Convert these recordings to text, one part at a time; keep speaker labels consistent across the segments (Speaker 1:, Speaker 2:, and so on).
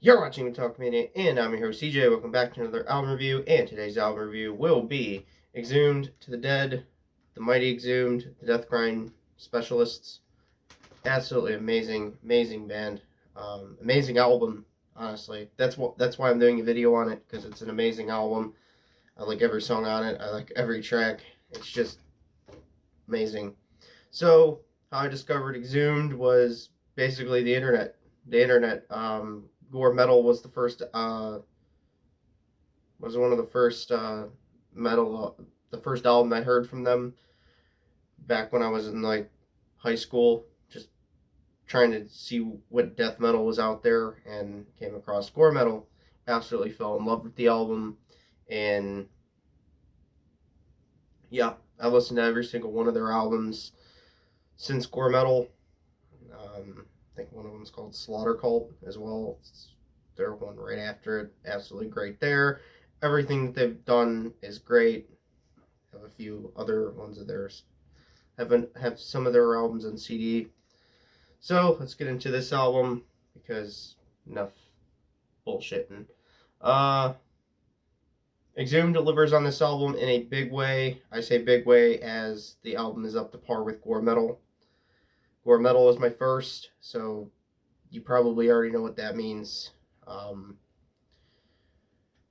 Speaker 1: You're watching Talk Media, and I'm your host CJ. Welcome back to another album review, and today's album review will be Exhumed to the Dead, the Mighty Exhumed, the Death Grind Specialists. Absolutely amazing band, amazing album. Honestly, that's why I'm doing a video on it, because it's an amazing album. I like every song on it. I like every track. It's just amazing. So how I discovered Exhumed was basically the internet. Gore Metal was the first. Was one of the first metal. The first album I heard from them back when I was in like high school, just trying to see what death metal was out there, and came across Gore Metal. Absolutely fell in love with the album, and yeah, I listened to every single one of their albums since Gore Metal. I think one of them is called Slaughter Cult as well. It's their one right after it. Absolutely great there. Everything that they've done is great. Have a few other ones of theirs. Have some of their albums on CD. So let's get into this album, because enough bullshitting. Exhumed delivers on this album in a big way. I say big way as the album is up to par with Gore Metal. Gore Metal is my first, so you probably already know what that means.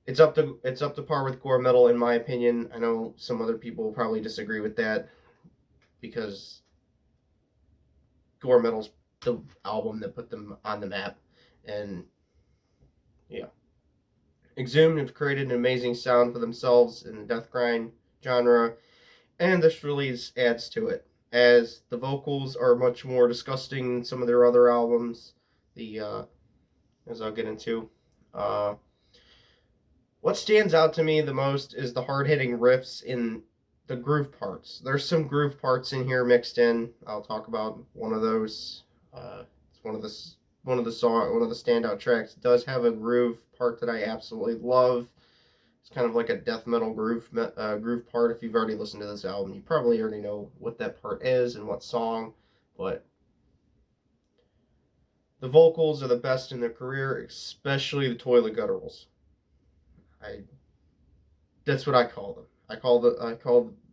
Speaker 1: It's up to par with Gore Metal in my opinion. I know some other people will probably disagree with that, because Gore Metal's the album that put them on the map, and yeah. Exhumed have created an amazing sound for themselves in the death grind genre, and this release adds to it, as the vocals are much more disgusting than some of their other albums. As I'll get into, what stands out to me the most is the hard-hitting riffs in the groove parts. There's some groove parts in here mixed in. I'll talk about one of those. It's one of the standout tracks. It does have a groove part that I absolutely love. It's kind of like a death metal groove part. If you've already listened to this album, you probably already know what that part is and what song. But the vocals are the best in their career, especially the toilet gutturals. That's what I call them. I call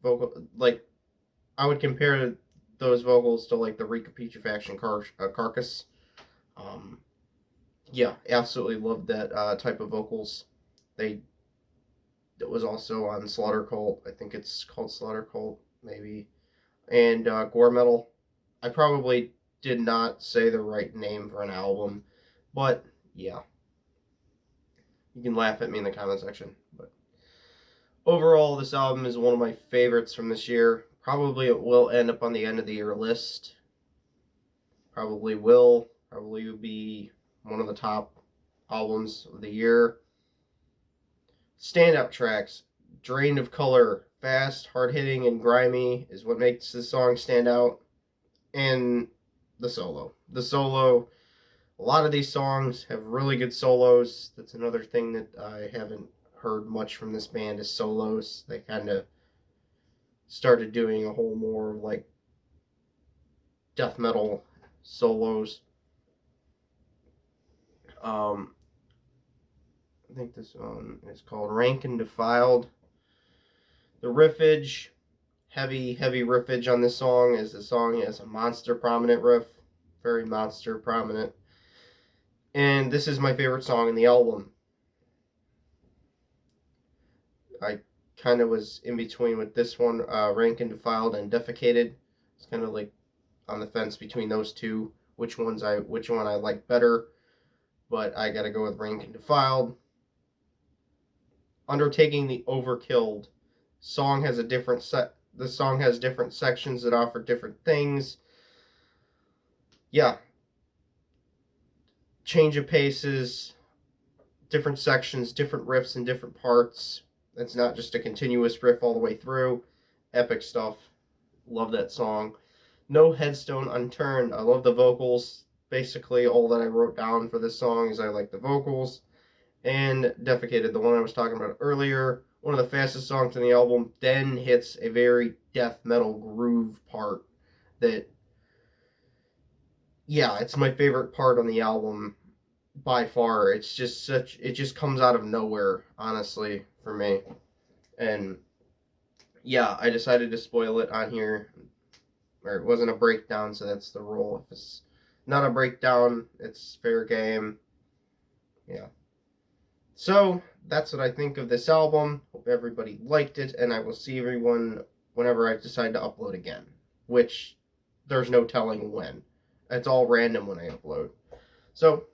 Speaker 1: vocal, like, I would compare those vocals to like the Recapitulation Carcass. Um, yeah, absolutely loved that type of vocals. It was also on Slaughter Cult. I think it's called Slaughter Cult, maybe. And Gore Metal. I probably did not say the right name for an album, but yeah. You can laugh at me in the comment section. But overall, this album is one of my favorites from this year. Probably it will end up on the end of the year list. Probably will be one of the top albums of the year. Standout tracks: Drained of Color, fast, hard-hitting, and grimy is what makes this song stand out. And the solo. A lot of these songs have really good solos. That's another thing that I haven't heard much from this band, is solos. They kind of started doing a whole more like death metal solos. I think this one is called Rank and Defiled. The riffage, heavy riffage on this song, as the song has a monster prominent riff, very monster prominent. And this is my favorite song in the album. I kind of was in between with this one, Rank and Defiled and Defecated. It's kind of like on the fence between those two, which one I like better, but I gotta go with Rank and Defiled. Undertaking the Overkilled. The song has different sections that offer different things. Yeah. Change of paces, different sections, different riffs and different parts. It's not just a continuous riff all the way through. Epic stuff. Love that song. No Headstone Unturned. I love the vocals. Basically, all that I wrote down for this song is I like the vocals. And Defecated, the one I was talking about earlier, one of the fastest songs in the album, then hits a very death metal groove part that, yeah, it's my favorite part on the album. by far. It's just such, it just comes out of nowhere, honestly, for me. And yeah, I decided to spoil it on here, or it wasn't a breakdown, so that's the rule. If it's not a breakdown, it's fair game. Yeah. So that's what I think of this album. Hope everybody liked it, and I will see everyone whenever I decide to upload again, which there's no telling when. It's all random when I upload. So